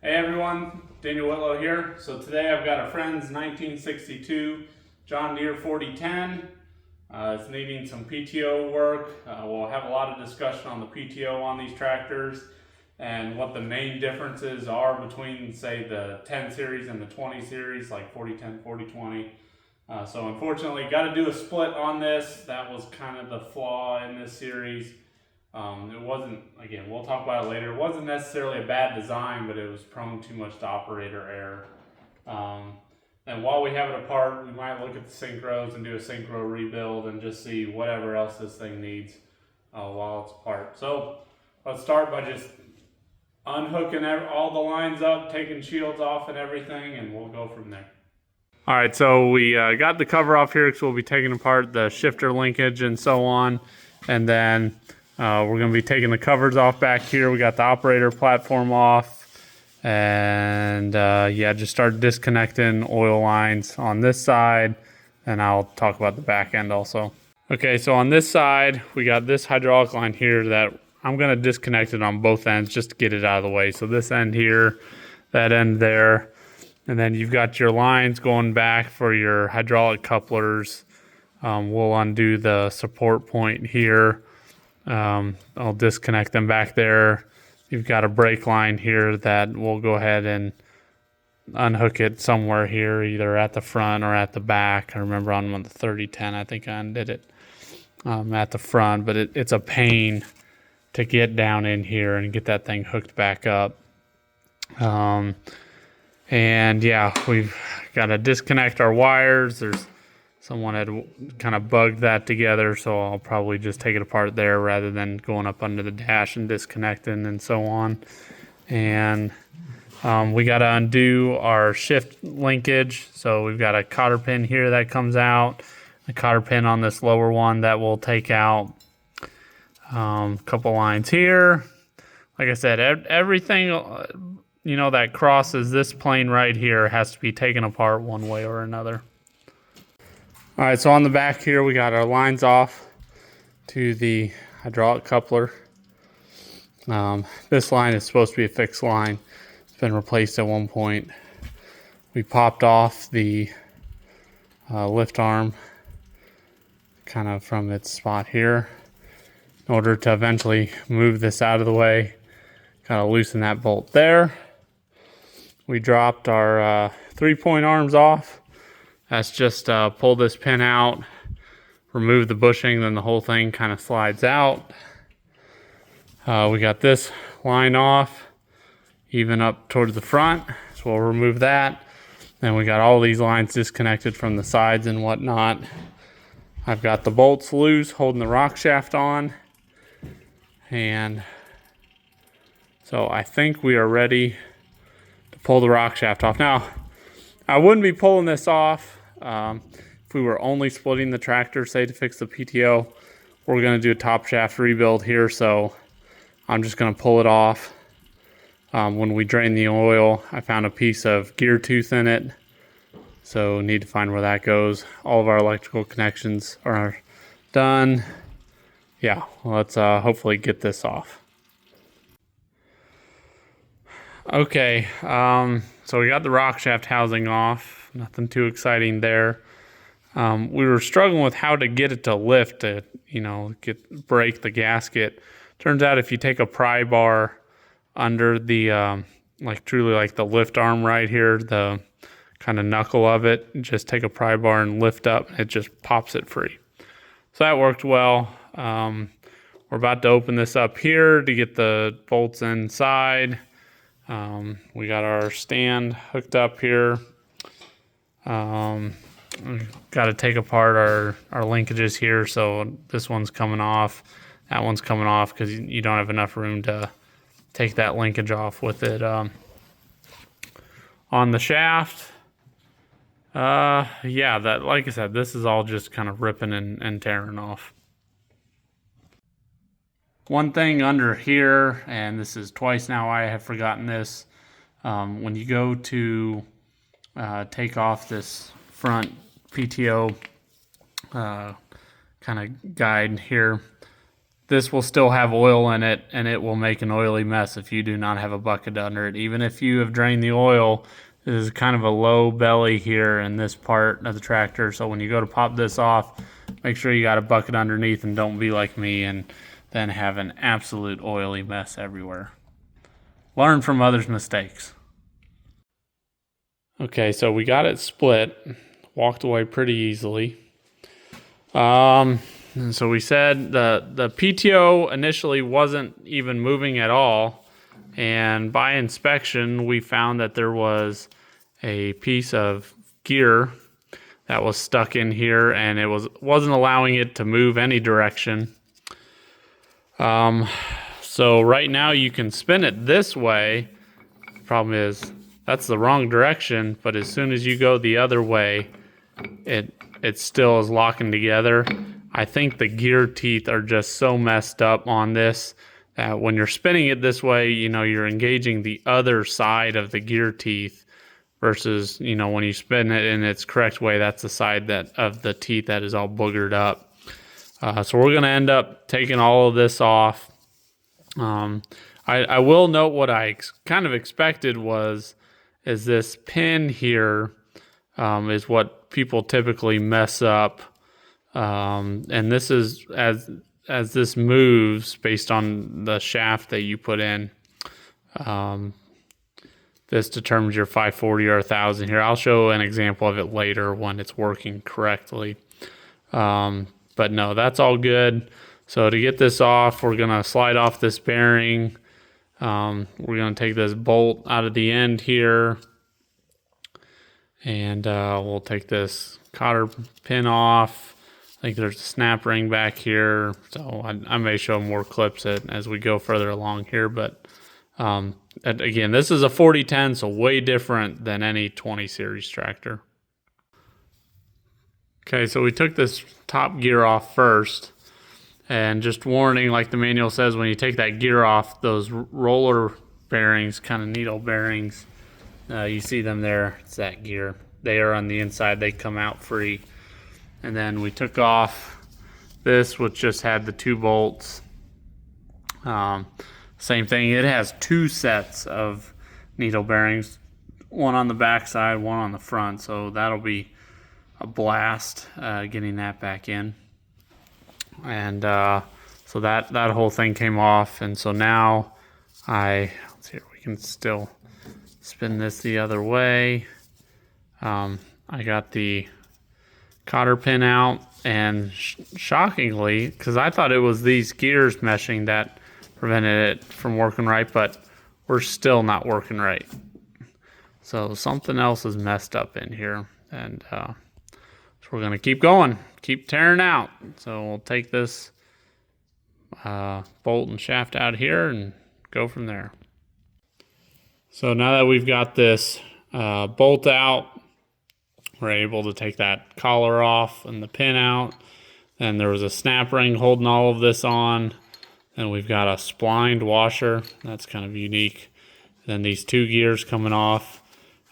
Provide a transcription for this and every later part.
Hey everyone, Daniel Whitlow here. So today I've got a friend's 1962 John Deere 4010. It's needing some PTO work. We'll have a lot of discussion on the PTO on these tractors and what the main differences are between, say, the 10 series and the 20 series, like 4010, 4020. So unfortunately, got to do a split on this. That was kind of the flaw in this series. It wasn't, again, we'll talk about it later. It wasn't necessarily a bad design, but it was prone too much to operator error. And while we have it apart, we might look at the synchros and do a synchro rebuild and just see whatever else this thing needs while it's apart. So let's start by just unhooking all the lines up, taking shields off and everything, and we'll go from there. All right, so we got the cover off here because we'll be taking apart the shifter linkage and so on. And then we're going to be taking the covers off back here. We got the operator platform off. And yeah, just start disconnecting oil lines on this side. And I'll talk about the back end also. Okay, so on this side, we got this hydraulic line here that I'm going to disconnect it on both ends just to get it out of the way. So this end here, that end there. And then you've got your lines going back for your hydraulic couplers. We'll undo the support point here. I'll disconnect them back there. You've got a brake line here that we'll go ahead and unhook it somewhere here, either at the front or at the back. I remember on the 3010, I think I undid it at the front, but it's a pain to get down in here and get that thing hooked back up. And yeah, we've got to disconnect our wires. Someone had kind of bugged that together, so I'll probably just take it apart there rather than going up under the dash and disconnecting and so on. And we got to undo our shift linkage. So we've got a cotter pin here that comes out, a cotter pin on this lower one that we'll take out. A couple lines here. Like I said, everything that crosses this plane right here has to be taken apart one way or another. All right, so on the back here, we got our lines off to the hydraulic coupler. This line is supposed to be a fixed line. It's been replaced at one point. We popped off the lift arm kind of from its spot here in order to eventually move this out of the way. Kind of loosen that bolt there. We dropped our 3-point arms off. That's just pull this pin out, remove the bushing, then the whole thing kind of slides out. We got this line off, even up towards the front, so we'll remove that. Then we got all these lines disconnected from the sides and whatnot. I've got the bolts loose, holding the rock shaft on. And so I think we are ready to pull the rock shaft off. Now, I wouldn't be pulling this off if we were only splitting the tractor, say to fix the PTO. We're going to do a top shaft rebuild here, so I'm just going to pull it off. When we drain the oil, I found a piece of gear tooth in it, so need to find where that goes. All of our electrical connections are done. Yeah, let's hopefully get this off. Okay, so we got the rock shaft housing off. Nothing too exciting there. We were struggling with how to get it to lift to, break the gasket. Turns out if you take a pry bar under the, truly like the lift arm right here, the kind of knuckle of it, just take a pry bar and lift up, it just pops it free. So that worked well. We're about to open this up here to get the bolts inside. We got our stand hooked up here. Got to take apart our linkages here. So this one's coming off, that one's coming off because you don't have enough room to take that linkage off with it on the shaft. Yeah, that, like I said, this is all just kind of ripping and tearing off. One thing under here, and this is twice now I have forgotten this, when you go to take off this front PTO kind of guide here, this will still have oil in it, and it will make an oily mess if you do not have a bucket under it. Even if you have drained the oil, this is kind of a low belly here in this part of the tractor. So when you go to pop this off, make sure you got a bucket underneath and don't be like me and then have an absolute oily mess everywhere. Learn from others' mistakes. Okay, so we got it split. Walked away pretty easily. And so we said the PTO initially wasn't even moving at all, and by inspection we found that there was a piece of gear that was stuck in here, and it wasn't allowing it to move any direction. So right now you can spin it this way. The problem is that's the wrong direction, but as soon as you go the other way, it still is locking together. I think the gear teeth are just so messed up on this that when you're spinning it this way, you're engaging the other side of the gear teeth versus, when you spin it in its correct way, that's the side of the teeth that is all boogered up. So we're going to end up taking all of this off. I will note what I kind of expected is this pin here is what people typically mess up. And this is as this moves based on the shaft that you put in, this determines your 540 or 1000 here. I'll show an example of it later when it's working correctly. But no, that's all good. So to get this off, we're gonna slide off this bearing. We're gonna take this bolt out of the end here, and we'll take this cotter pin off. I think there's a snap ring back here, so I may show more clips as we go further along here. But again, this is a 4010, so way different than any 20 series tractor. Okay, so we took this top gear off first, and just warning, like the manual says, when you take that gear off, those roller bearings, kind of needle bearings, you see them there, it's that gear. They are on the inside, they come out free. And then we took off this, which just had the 2 bolts. Same thing, it has 2 sets of needle bearings, one on the back side, one on the front, so that'll be a blast getting that back in. And so that whole thing came off, and so now let's see here, we can still spin this the other way. I got the cotter pin out, and shockingly, because I thought it was these gears meshing that prevented it from working right, but we're still not working right. So something else is messed up in here, and so we're gonna keep going, keep tearing out. So we'll take this bolt and shaft out here and go from there. So now that we've got this bolt out, we're able to take that collar off and the pin out. And there was a snap ring holding all of this on. And we've got a splined washer. That's kind of unique. Then these 2 gears coming off.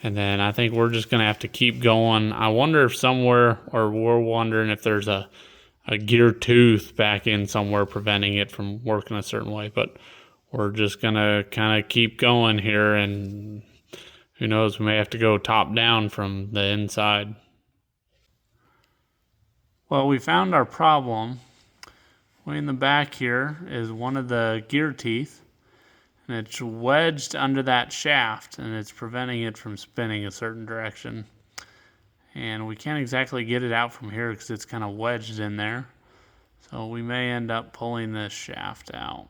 And then I think we're just going to have to keep going. I wonder if somewhere, or we're wondering if there's a gear tooth back in somewhere preventing it from working a certain way. But we're just going to kind of keep going here, and who knows, we may have to go top down from the inside. Well, we found our problem. Way in the back here is one of the gear teeth, and it's wedged under that shaft, and it's preventing it from spinning a certain direction. And we can't exactly get it out from here because it's kind of wedged in there. So we may end up pulling this shaft out.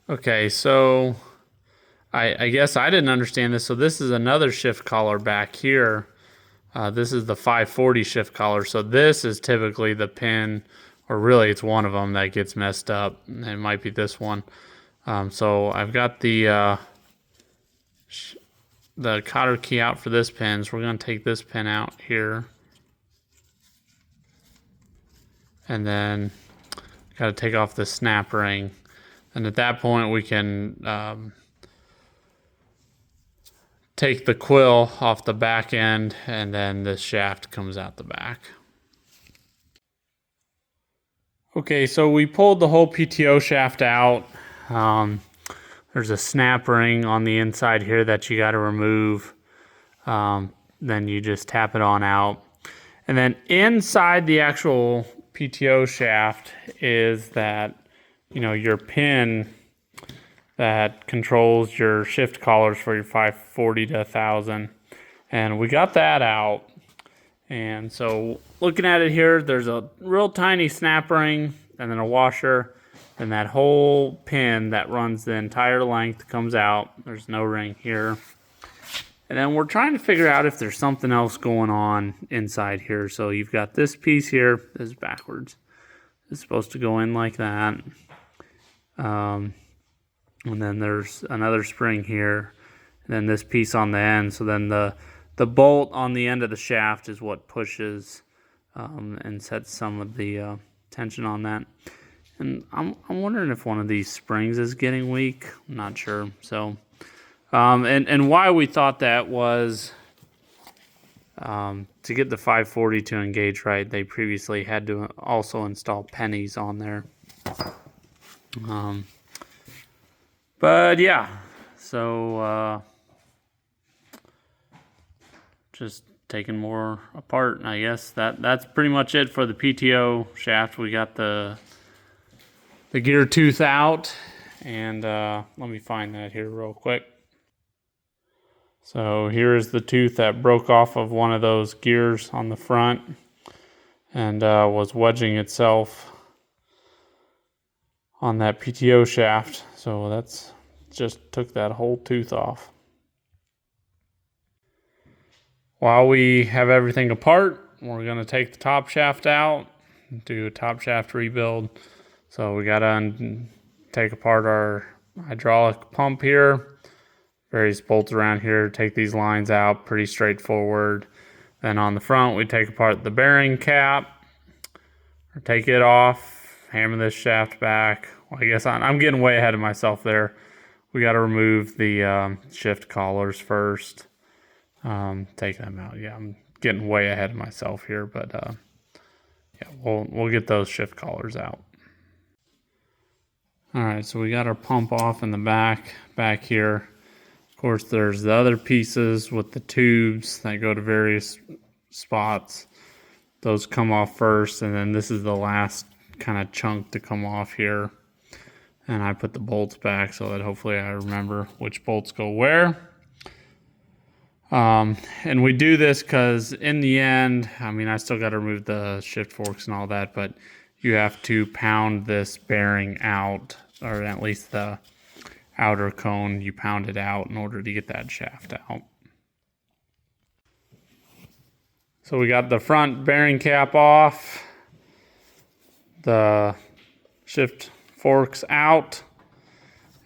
Okay, so I guess I didn't understand this. So this is another shift collar back here. This is the 540 shift collar. So this is typically the pin, or really it's one of them that gets messed up. It might be this one. So I've got the cotter key out for this pin. So we're going to take this pin out here. And then got to take off the snap ring. And at that point we can take the quill off the back end, and then the shaft comes out the back. Okay, so we pulled the whole PTO shaft out. There's a snap ring on the inside here that you got to remove. Then you just tap it on out. And then inside the actual PTO shaft is that, your pin that controls your shift collars for your 540 to 1000. And we got that out. And so looking at it here, there's a real tiny snap ring and then a washer, and that whole pin that runs the entire length comes out. There's no ring here. And then we're trying to figure out if there's something else going on inside here. So you've got this piece here. This is backwards. It's supposed to go in like that. And then there's another spring here. And then this piece on the end. So then the bolt on the end of the shaft is what pushes and sets some of the tension on that. And I'm wondering if one of these springs is getting weak. I'm not sure. So, and why we thought that was to get the 540 to engage right, they previously had to also install pennies on there. But yeah, so just taking more apart, I guess that's pretty much it for the PTO shaft. We got the gear tooth out, and let me find that here real quick. So here is the tooth that broke off of one of those gears on the front and was wedging itself on that PTO shaft. So that's just took that whole tooth off. While we have everything apart, we're going to take the top shaft out, do a top shaft rebuild. So we got to take apart our hydraulic pump here, various bolts around here, take these lines out, pretty straightforward. Then on the front, we take apart the bearing cap, or take it off, hammer this shaft back. Well, I guess I'm getting way ahead of myself there. We got to remove the shift collars first. Take them out. Yeah, I'm getting way ahead of myself here, but yeah, we'll get those shift collars out. All right, so we got our pump off in the back here. Of course, there's the other pieces with the tubes that go to various spots. Those come off first, and then this is the last kind of chunk to come off here. And I put the bolts back so that hopefully I remember which bolts go where. And we do this because in the end, I still got to remove the shift forks and all that, but you have to pound this bearing out, or at least the outer cone, you pound it out in order to get that shaft out. So we got the front bearing cap off, the shift forks out,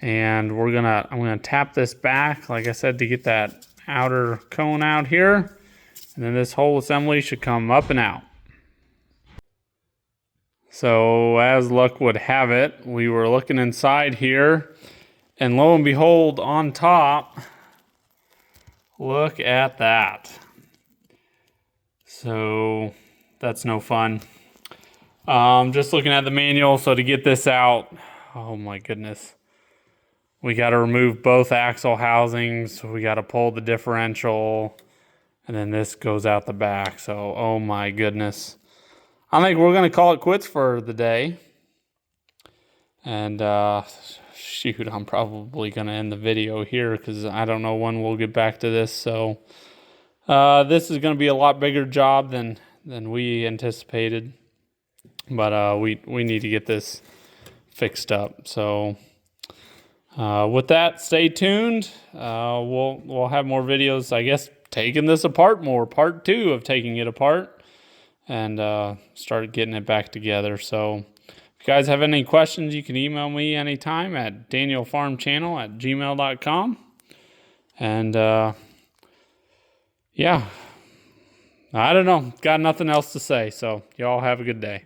and I'm gonna tap this back, like I said, to get that outer cone out here, and then this whole assembly should come up and out. So as luck would have it, we were looking inside here, and lo and behold, on top, look at that. So that's no fun. Just looking at the manual, so to get this out, oh my goodness. We got to remove both axle housings. We got to pull the differential, and then this goes out the back. So, oh my goodness. I think we're going to call it quits for the day. And shoot, I'm probably going to end the video here because I don't know when we'll get back to this. So this is going to be a lot bigger job than we anticipated. But we need to get this fixed up. So with that, stay tuned. We'll have more videos, I guess, taking this apart more, part 2 of taking it apart, and start getting it back together. So if you guys have any questions, you can email me anytime at danielfarmchannel@gmail.com. And yeah, I don't know, got nothing else to say. So y'all have a good day.